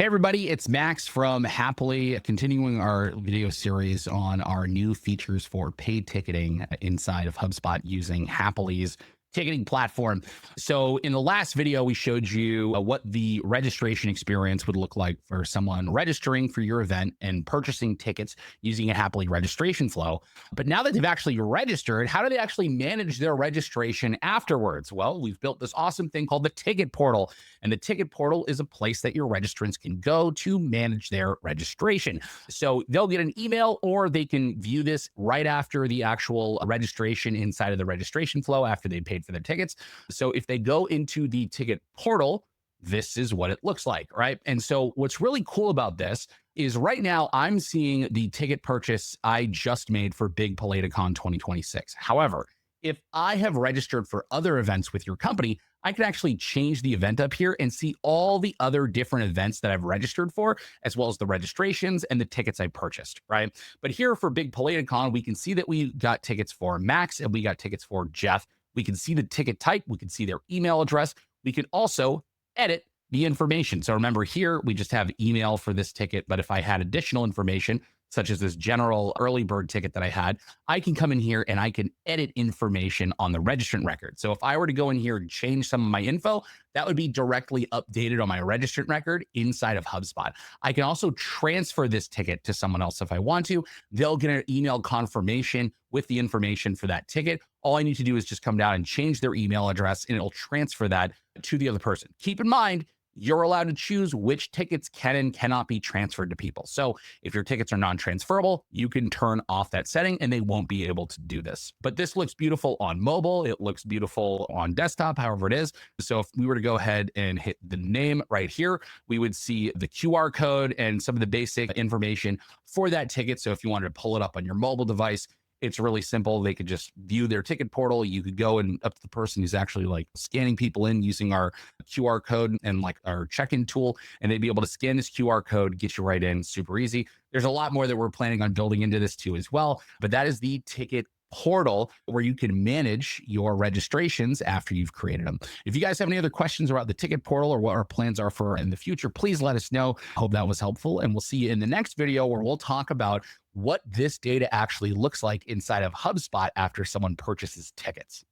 Hey everybody, it's Max from Happily, continuing our video series on our new features for paid ticketing inside of HubSpot using Happily's ticketing platform. So in the last video, we showed you what the registration experience would look like for someone registering for your event and purchasing tickets using a Happily registration flow. But now that they've actually registered, how do they actually manage their registration afterwards? Well, we've built this awesome thing called the ticket portal. And the ticket portal is a place that your registrants can go to manage their registration. So they'll get an email or they can view this right after the actual registration inside of the registration flow after they paid for their tickets. So if they go into the ticket portal, this is what it looks like, right? And so what's really cool about this is right now I'm seeing the ticket purchase I just made for Big PaletaCon 2026. However, if I have registered for other events with your company, I can actually change the event up here and see all the other different events that I've registered for, as well as the registrations and the tickets I purchased, right? But here for Big PaletaCon, we can see that we got tickets for Max and we got tickets for Jeff. We can see the ticket type. We can see their email address. We can also edit the information. So remember here, we just have email for this ticket. But if I had additional information, such as this general early bird ticket that I had, I can come in here and I can edit information on the registrant record. So if I were to go in here and change some of my info, that would be directly updated on my registrant record inside of HubSpot. I can also transfer this ticket to someone else if I want to. They'll get an email confirmation with the information for that ticket. All I need to do is just come down and change their email address and it'll transfer that to the other person. Keep in mind, you're allowed to choose which tickets can and cannot be transferred to people. So if your tickets are non-transferable, you can turn off that setting and they won't be able to do this. But this looks beautiful on mobile. It looks beautiful on desktop, however it is. So if we were to go ahead and hit the name right here, we would see the QR code and some of the basic information for that ticket. So if you wanted to pull it up on your mobile device, it's really simple. They could just view their ticket portal. You could go and up to the person who's actually like scanning people in using our QR code and like our check-in tool, and they'd be able to scan this QR code, get you right in, super easy. There's a lot more that we're planning on building into this too as well, but that is the ticket portal where you can manage your registrations after you've created them. If you guys have any other questions about the ticket portal or what our plans are for in the future, please let us know. Hope that was helpful. And we'll see you in the next video where we'll talk about what this data actually looks like inside of HubSpot after someone purchases tickets.